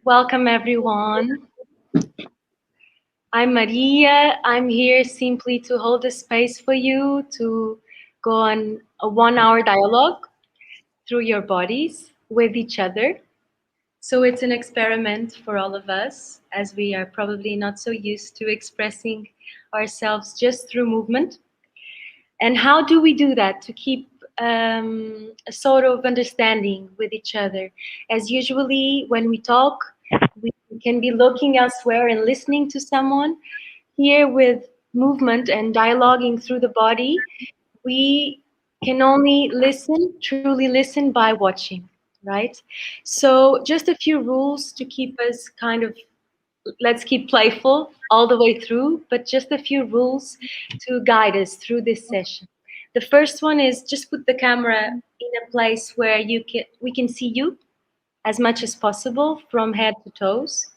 Welcome, everyone. I'm Maria. I'm here simply to hold a space for you to go on a 1 hour dialogue through your bodies with each other. So it's an experiment for all of us, as we are probably not so used to expressing ourselves just through movement. And how do we do that to keep a sort of understanding with each other? As usually, when we talk, we can be looking elsewhere and listening to someone. Here, with movement and dialoguing through the body, we can only listen, truly listen by watching, right? So, just a few rules to keep us kind of, let's keep playful all the way through, but just a few rules to guide us through this session. The first one is just put the camera in a place where we can see you as much as possible from head to toes.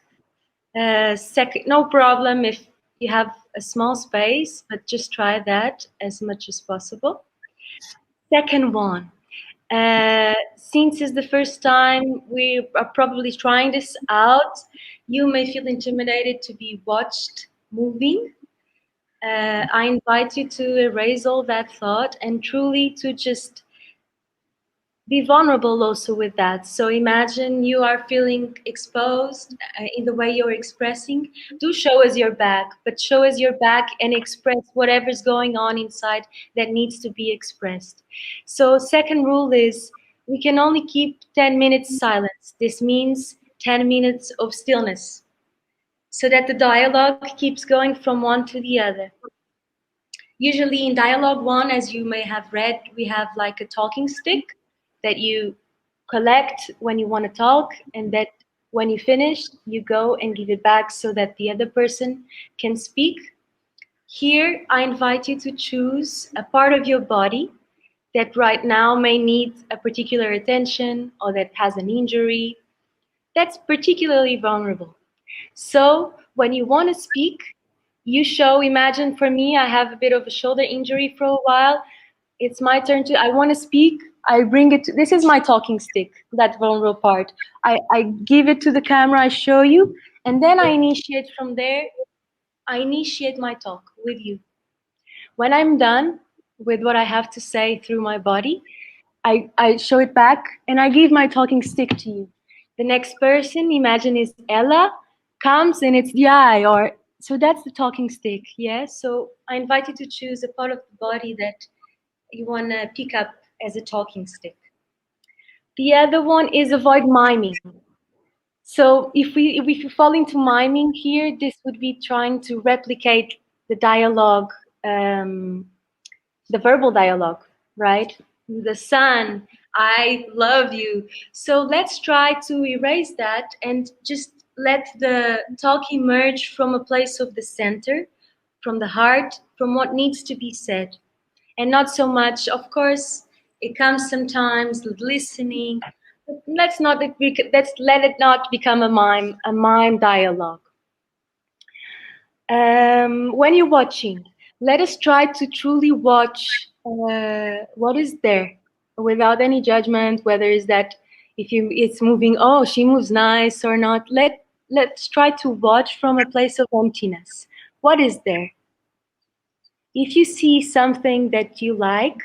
Second, no problem if you have a small space, but just try that as much as possible. Second one, since it's the first time we are probably trying this out, you may feel intimidated to be watched moving. I invite you to erase all that thought and truly to just be vulnerable also with that. So imagine you are feeling exposed in the way you're expressing. Do show us your back, but show us your back and express whatever's going on inside that needs to be expressed. So second rule is we can only keep 10 minutes silence. This means 10 minutes of stillness so that the dialogue keeps going from one to the other. Usually in dialogue one, as you may have read, we have like a talking stick that you collect when you want to talk, and that when you finish, you go and give it back so that the other person can speak. Here, I invite you to choose a part of your body that right now may need a particular attention or that has an injury that's particularly vulnerable. So, when you want to speak, you show, imagine for me, I have a bit of a shoulder injury for a while. It's my turn to, I want to speak. I bring it, this is my talking stick, that vulnerable part. I give it to the camera, I show you, and then I initiate from there. I initiate my talk with you. When I'm done with what I have to say through my body, I show it back and I give my talking stick to you. The next person, imagine is Ella, comes and it's the eye, or so that's the talking stick. Yeah. So I invite you to choose a part of the body that you want to pick up as a talking stick. The other one is avoid miming. So if you fall into miming here, this would be trying to replicate the dialogue, the verbal dialogue, right? The sun, I love you. So let's try to erase that and just let the talk emerge from a place of the center, from the heart, from what needs to be said. And not so much, of course, it comes sometimes with listening. But let's let it not become a mime dialogue. When you're watching, let us try to truly watch what is there without any judgment, whether is that if you it's moving, oh, she moves nice or not. Let's try to watch from a place of emptiness. What is there? If you see something that you like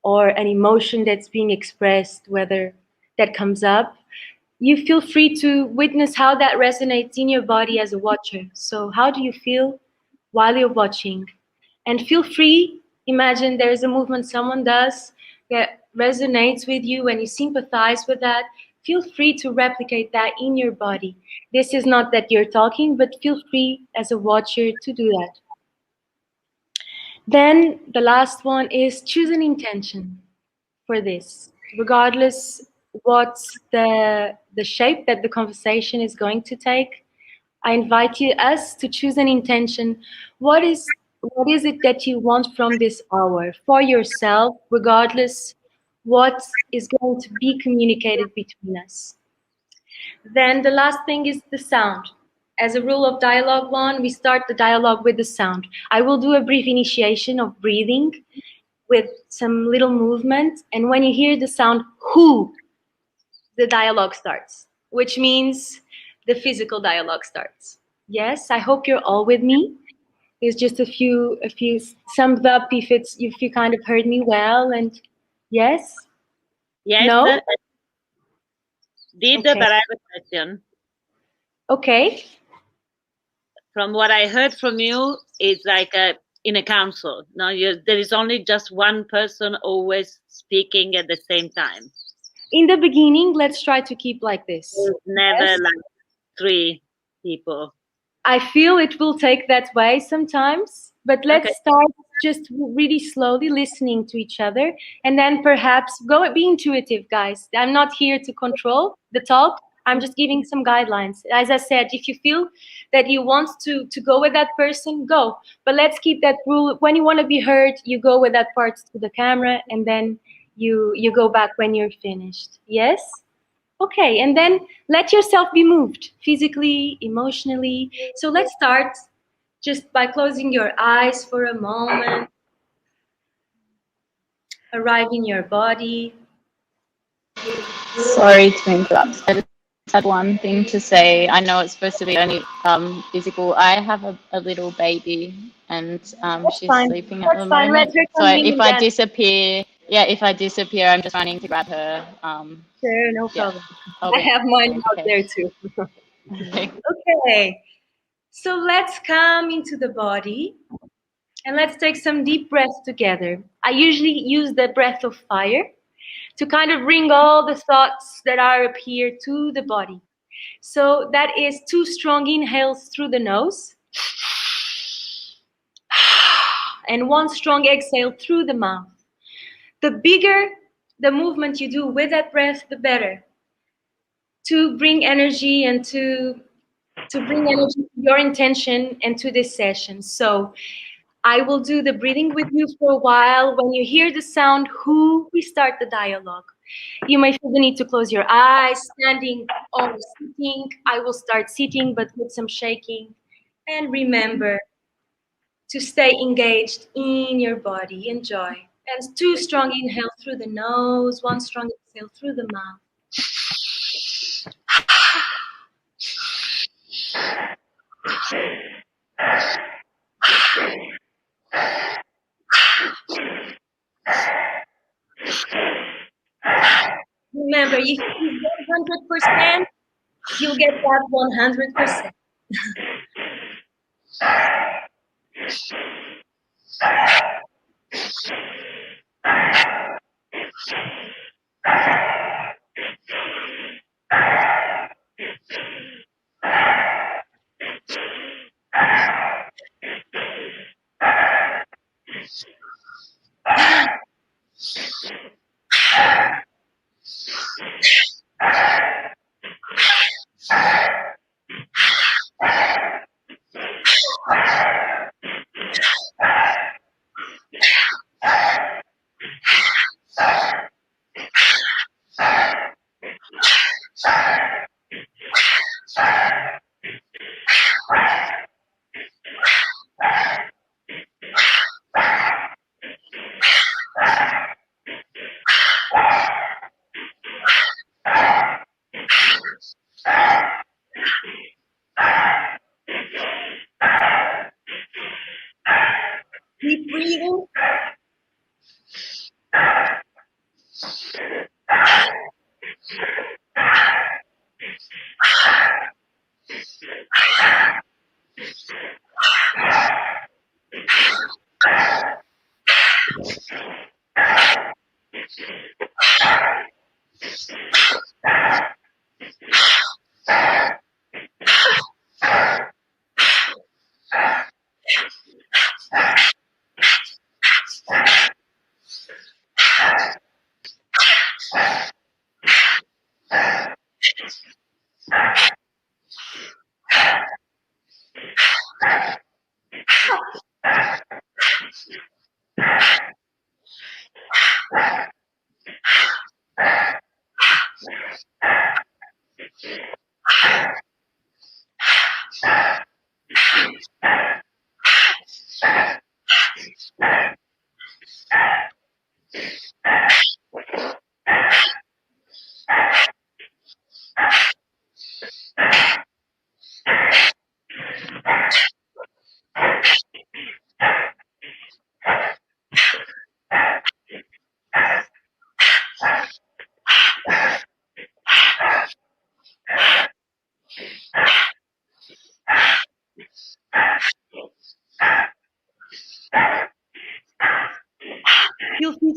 or an emotion that's being expressed, whether that comes up, you feel free to witness how that resonates in your body as a watcher. So, how do you feel while you're watching? And feel free, imagine there's a movement someone does that resonates with you and you sympathize with that. Feel free to replicate that in your body. This is not that you're talking, but feel free as a watcher to do that. Then the last one is choose an intention for this, regardless what's the shape that the conversation is going to take. I invite you us to choose an intention. What is it that you want from this hour for yourself, regardless what is going to be communicated between us. Then the last thing is the sound. As a rule of dialogue one, we start the dialogue with the sound. I will do a brief initiation of breathing with some little movement, and when you hear the sound who, the dialogue starts, which means the physical dialogue starts. Yes, I hope you're all with me. There's just a few sums up if you kind of heard me well, and yes. Yes, No? but I have a question. Okay. From what I heard from you, it's like in a council. No, there is only just one person always speaking at the same time. In the beginning, let's try to keep like this. There's never like 3 people. I feel it will take that way sometimes, but let's start just really slowly listening to each other, and then perhaps be intuitive, guys. I'm not here to control the talk. I'm just giving some guidelines. As I said, if you feel that you want to go with that person, go. But let's keep that rule. When you want to be heard, you go with that part to the camera, and then you go back when you're finished. Yes? Okay, and then let yourself be moved physically, emotionally. So let's start just by closing your eyes for a moment. Arrive in your body. Sorry to interrupt. I just had one thing to say. I know it's supposed to be only physical. I have a little baby, and she's sleeping at the moment. So if I disappear, I'm just running to grab her. Sure, no problem. I have mine out there too. Okay, so let's come into the body and let's take some deep breaths together. I usually use the breath of fire to kind of bring all the thoughts that are up here to the body. So that is 2 strong inhales through the nose and 1 strong exhale through the mouth. The bigger the movement you do with that breath, the better, to bring energy and to bring energy to your intention and to this session. So I will do the breathing with you for a while. When you hear the sound who, we start the dialogue. You may feel the need to close your eyes, standing or sitting. I will start sitting, but with some shaking. And remember to stay engaged in your body. Enjoy. And 2 strong inhales through the nose, 1 strong exhale through the mouth. Remember, if you give 100%, you'll get that 100%. Keep breathing.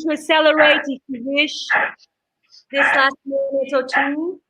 to accelerate if you wish this last minute or two.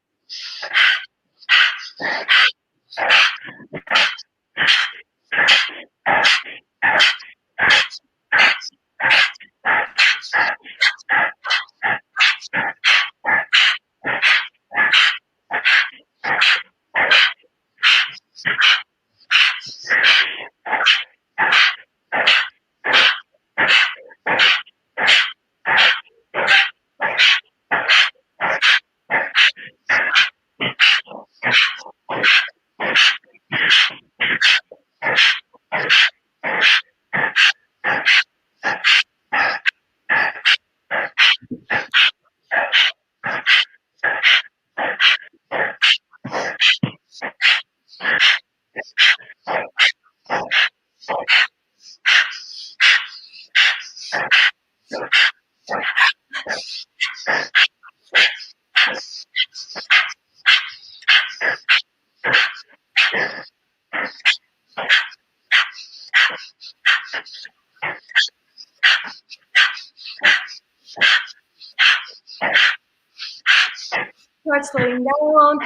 Start slowing down.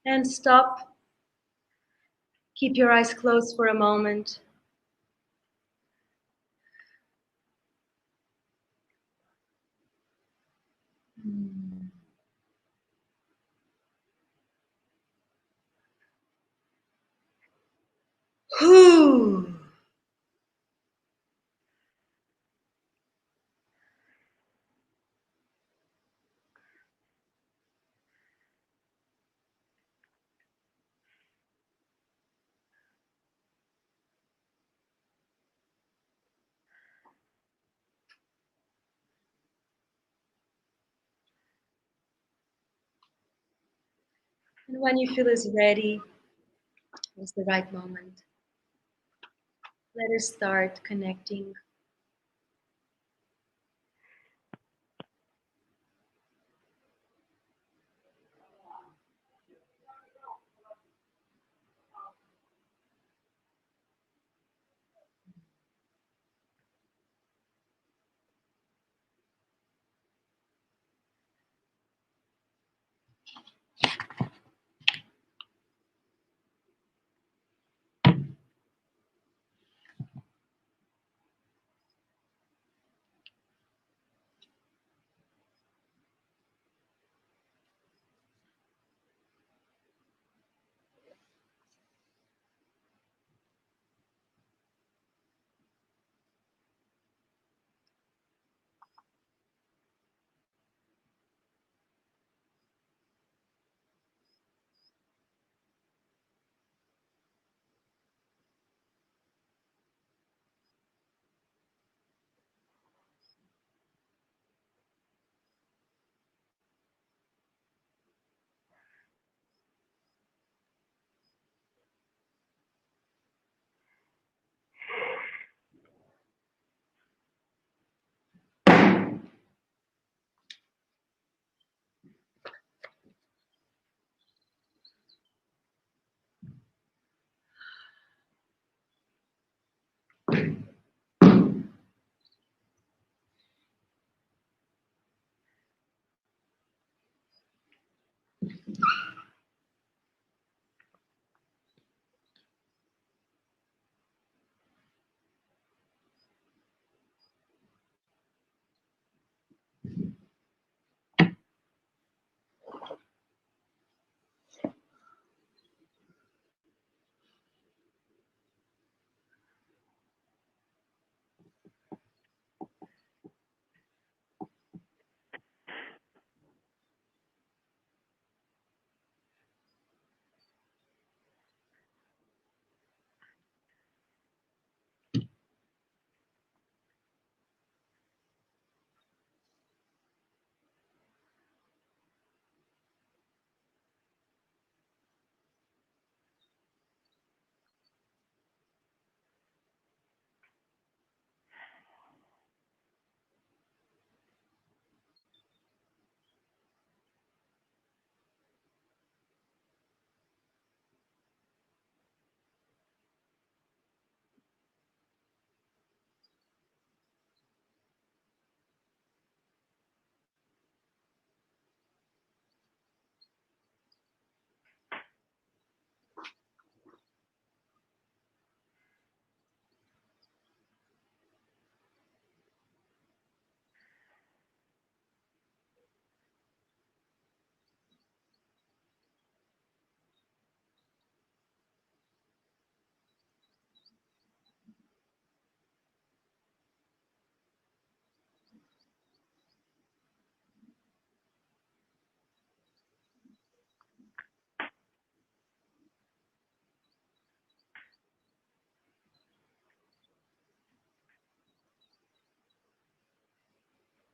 And stop. Keep your eyes closed for a moment. And when you feel is ready, it's the right moment. Let us start connecting.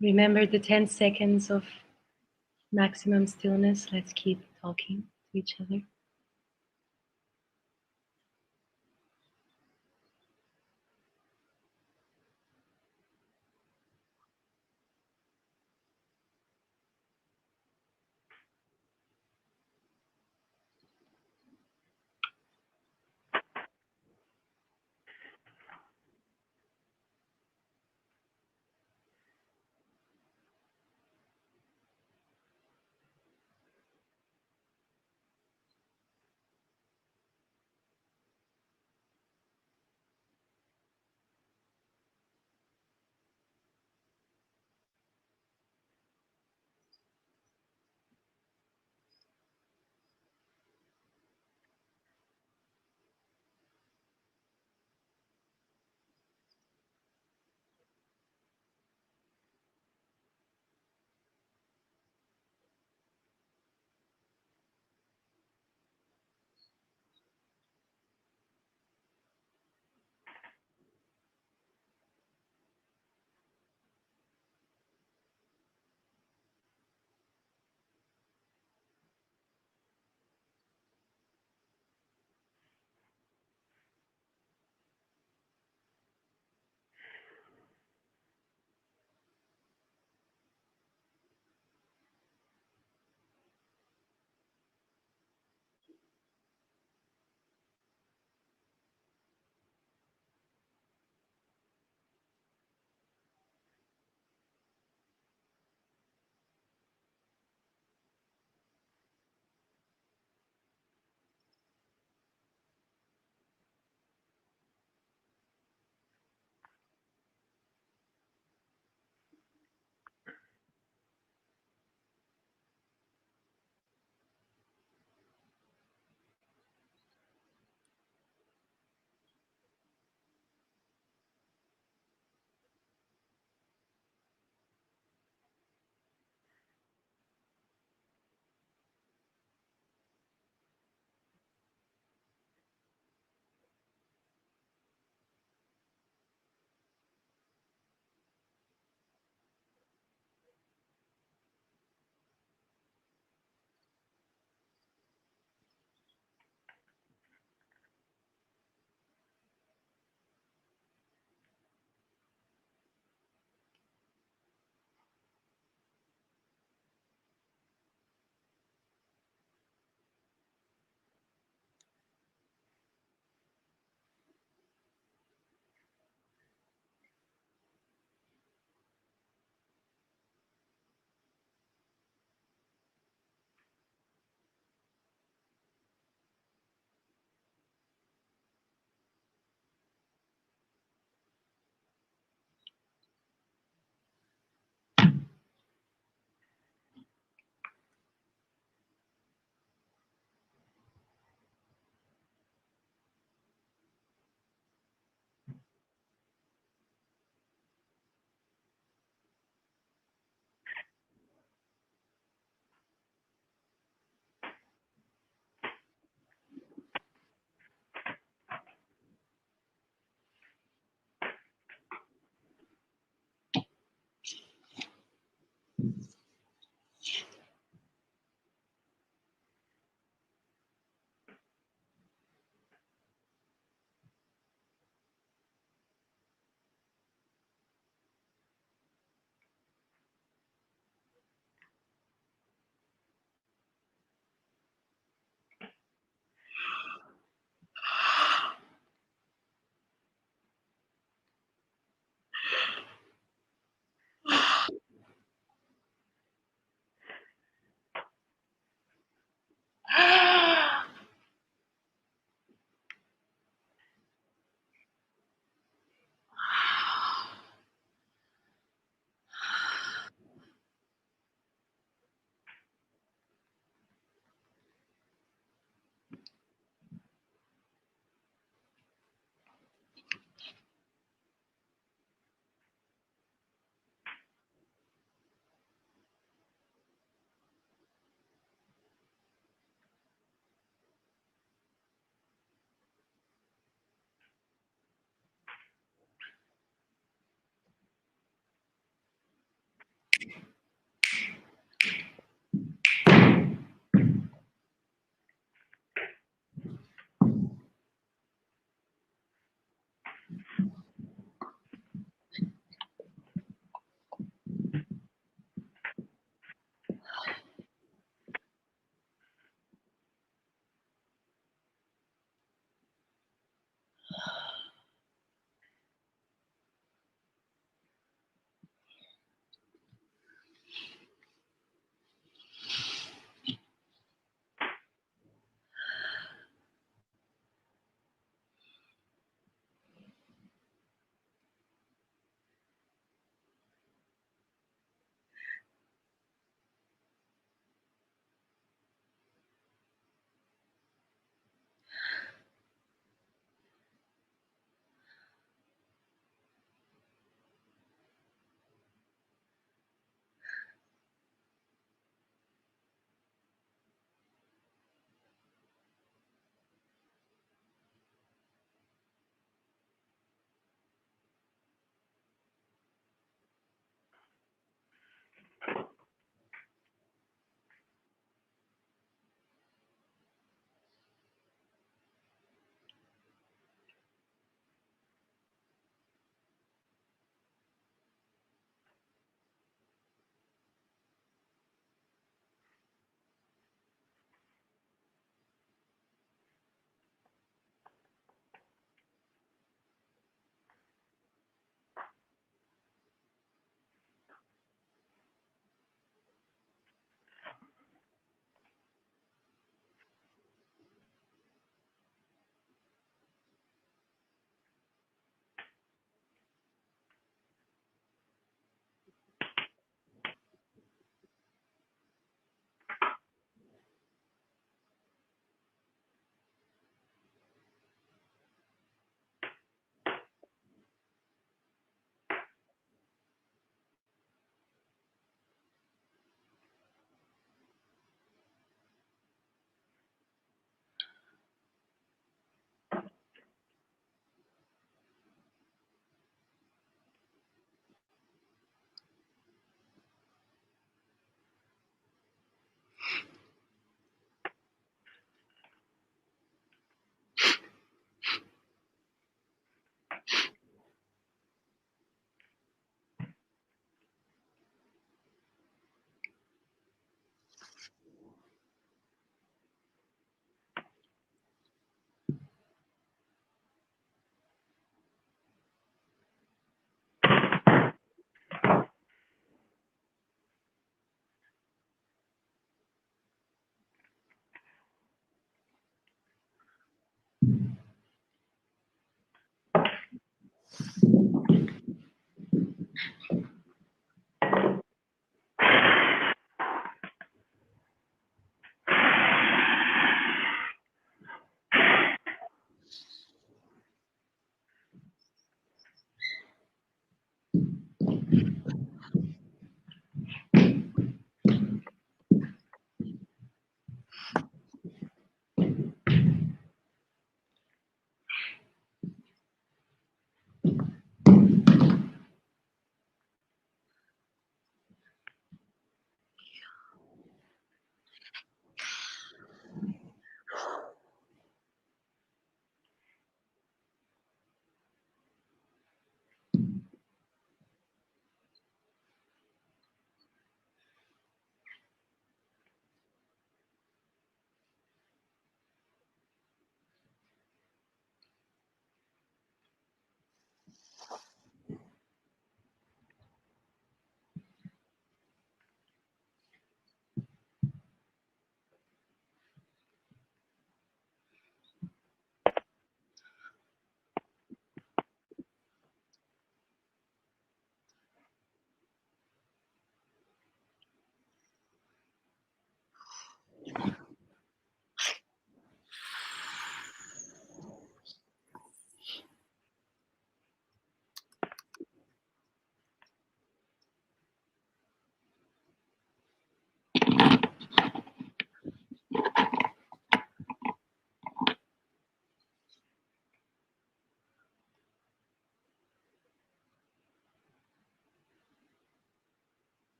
Remember the 10 seconds of maximum stillness. Let's keep talking to each other.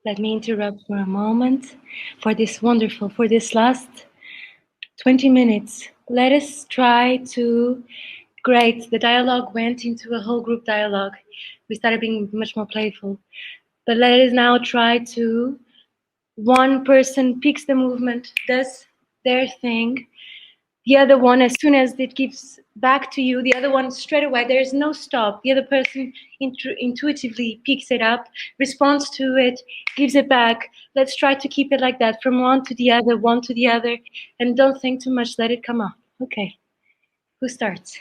Let me interrupt for a moment for this last 20 minutes. Let us try to, great, the dialogue went into a whole group dialogue. We started being much more playful. But let us now try to, one person picks the movement, does their thing. The other one, as soon as it gives back to you, the other one straight away, there's no stop. The other person intuitively picks it up, responds to it, gives it back. Let's try to keep it like that, from one to the other, and don't think too much, let it come up. Okay, who starts?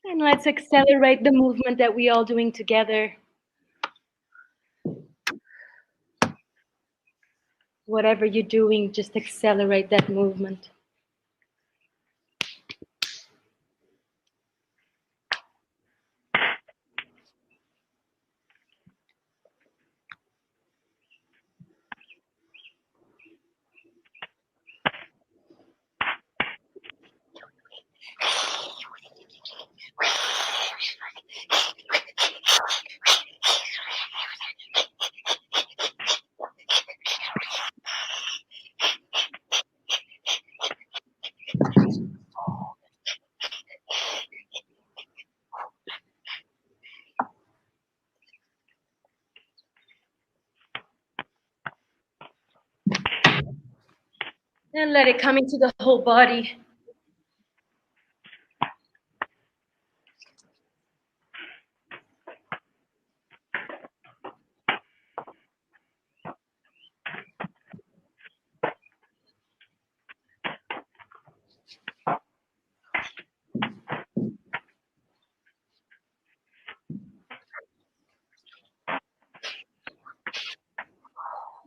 And let's accelerate the movement that we all doing together. Whatever you're doing, just accelerate that movement. And let it come into the whole body.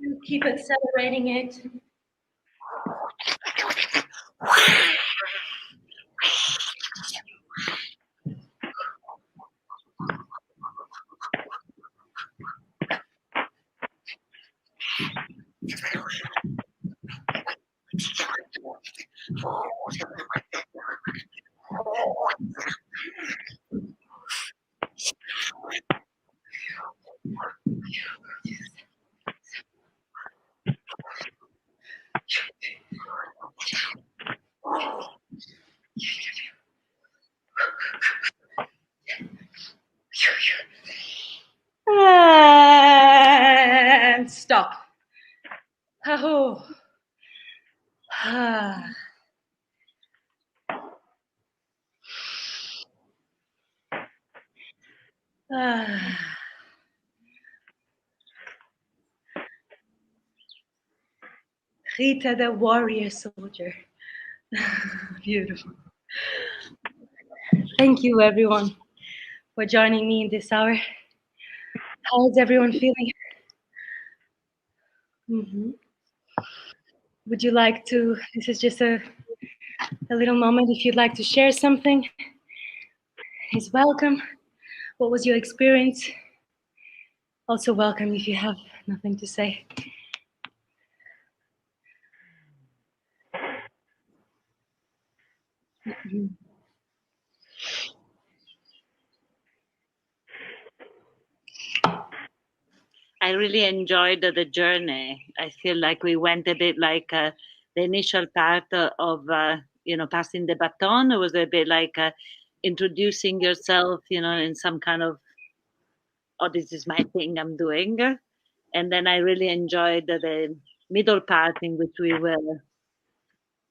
And keep accelerating it. And stop. Oh. Rita, the warrior soldier. Beautiful. Thank you, everyone, for joining me in this hour. How is everyone feeling? Would you like to, this is just a little moment, if you'd like to share something, is welcome. What was your experience? Also welcome if you have nothing to say. I really enjoyed the journey. I feel like we went a bit like the initial part of, passing the baton. It was a bit like introducing yourself, in some kind of, oh, this is my thing I'm doing. And then I really enjoyed the middle part in which we were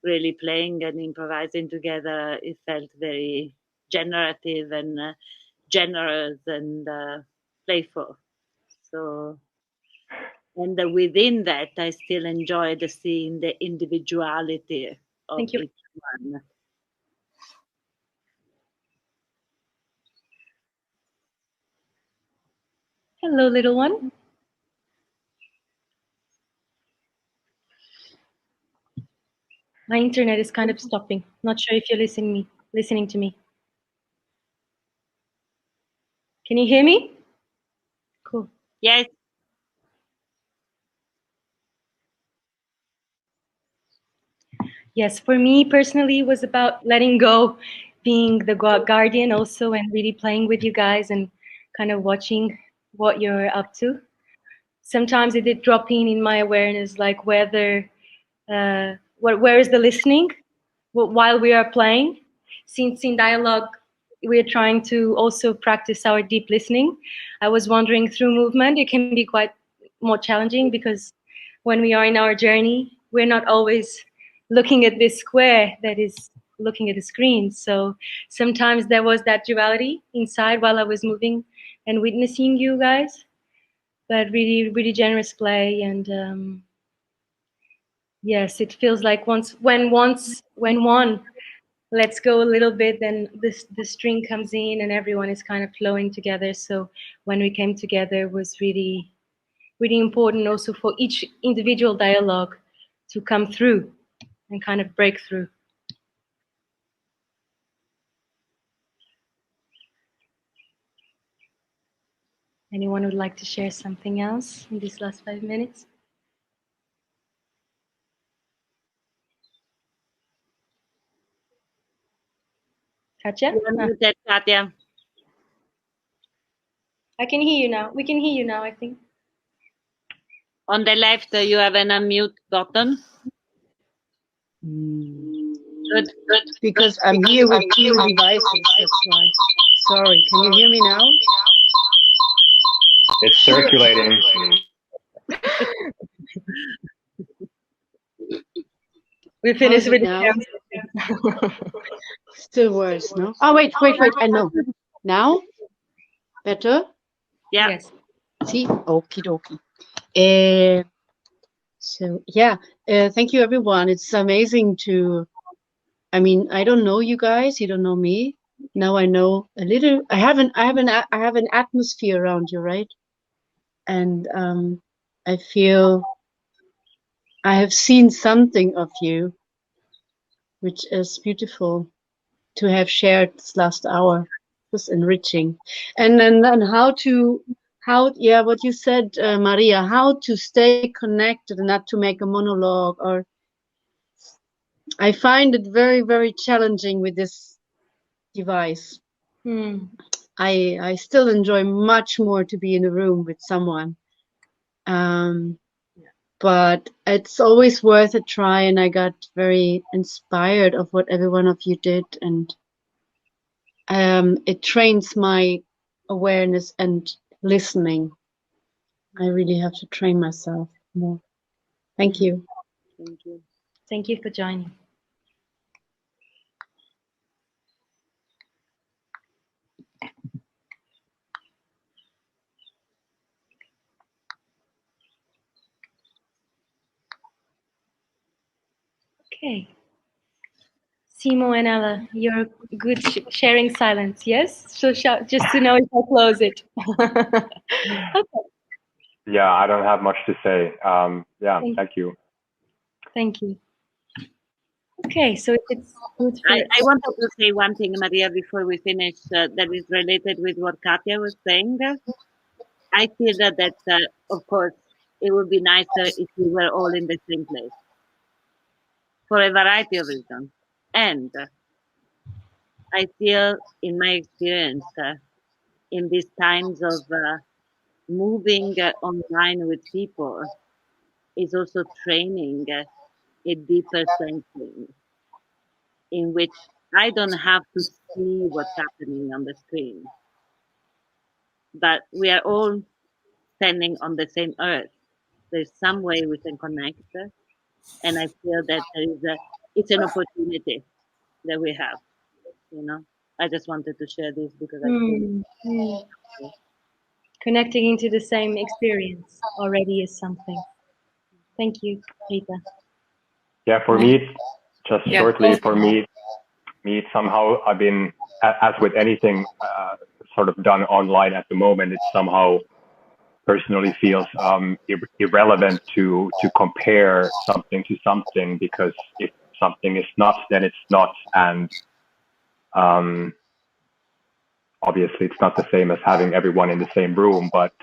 really playing and improvising together. It felt very generative and generous and playful. So, and within that, I still enjoyed seeing the individuality of each one. Hello, little one. My internet is kind of stopping. Not sure if you're listening to me. Can you hear me? Cool. Yes. Yes, for me personally, it was about letting go, being the guardian also, and really playing with you guys and kind of watching what you're up to. Sometimes it did drop in my awareness, like whether, where is the listening while we are playing. Since in dialogue, we're trying to also practice our deep listening. I was wandering through movement. It can be quite more challenging because when we are in our journey, we're not always looking at this square that is looking at the screen. So sometimes there was that duality inside while I was moving and witnessing you guys, but really, really generous play. And yes, it feels like when one lets go a little bit, then the string comes in and everyone is kind of flowing together. So when we came together was really, really important also for each individual dialogue to come through and kind of break through. Anyone would like to share something else in these last 5 minutes? Katja? Katja. I can hear you now. We can hear you now, I think. On the left, you have an unmute button. Good. Because I'm here with two devices, that's why. Sorry, can you hear me now? It's circulating. We finished with now. Still worse, no? Oh, wait, I know. Now? Better? Yeah. Yes. See? Okie dokie. So, yeah, thank you, everyone. It's amazing I mean, I don't know you guys, you don't know me. Now I know a little. I have an atmosphere around you, right? And I feel I have seen something of you, which is beautiful to have shared this last hour. It was enriching. And then what you said, Maria, how to stay connected and not to make a monologue. Or I find it very, very challenging with this device. I still enjoy much more to be in a room with someone. But it's always worth a try, and I got very inspired of what every one of you did, and it trains my awareness and listening. I really have to train myself more. Thank you. Thank you. Thank you for joining. Okay. Simo and Ella, you're good sharing silence, yes? So just to know if I close it. Okay. Yeah, I don't have much to say. Thank you. Thank you. Okay, so it's good for... I wanted to say one thing, Maria, before we finish, that is related with what Katja was saying. I feel that of course, it would be nicer if we were all in the same place for a variety of reasons. And I feel, in my experience, in these times of moving online with people, is also training a deeper sensing in which I don't have to see what's happening on the screen, but we are all standing on the same earth. There's some way we can connect, and I feel that it's an opportunity that we have. I just wanted to share this because I feel connecting into the same experience already is something. Thank you, Rita. Yeah, for me, just shortly, for me somehow I've been, as with anything sort of done online at the moment, it somehow personally feels irrelevant to compare something to something, because if something is not, then it's not, and obviously it's not the same as having everyone in the same room, but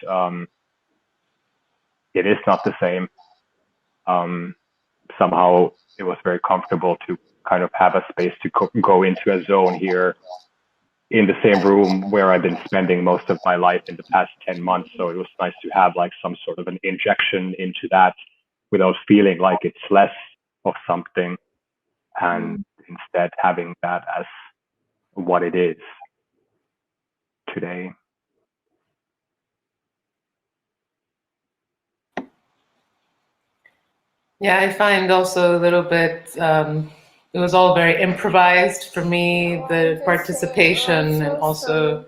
it is not the same. Somehow it was very comfortable to kind of have a space to go into a zone here in the same room where I've been spending most of my life in the past 10 months. So it was nice to have like some sort of an injection into that without feeling like it's less of something, and instead having that as what it is today. Yeah, I find also a little bit, it was all very improvised for me, the participation and also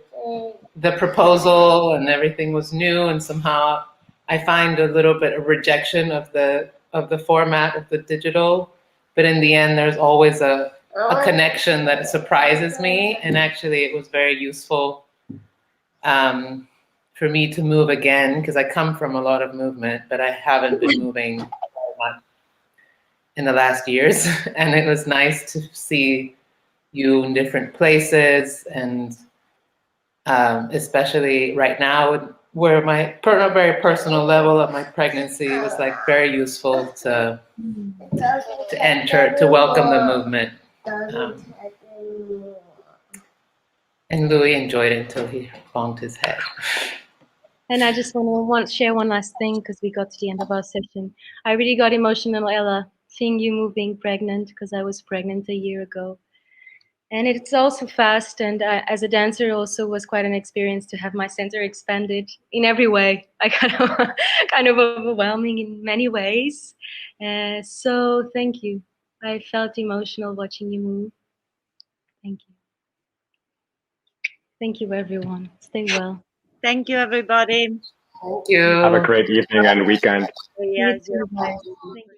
the proposal, and everything was new, and somehow I find a little bit of rejection of the format of the digital, but in the end there's always a connection that surprises me, and actually it was very useful for me to move again, because I come from a lot of movement, but I haven't been moving much in the last years, and it was nice to see you in different places, and especially right now, where my very personal level of my pregnancy was like very useful to enter, to welcome the movement. And Louis enjoyed it until he bonked his head. And I just want to share one last thing, because we got to the end of our session. I really got emotional, Ella, seeing you moving pregnant, because I was pregnant a year ago. And it's also fast, and as a dancer also was quite an experience to have my center expanded in every way. I kind of overwhelming in many ways. So thank you. I felt emotional watching you move. Thank you. Thank you, everyone. Stay well. Thank you, everybody. Thank you. Have a great evening and weekend. Yeah, You too, guys. Thank you.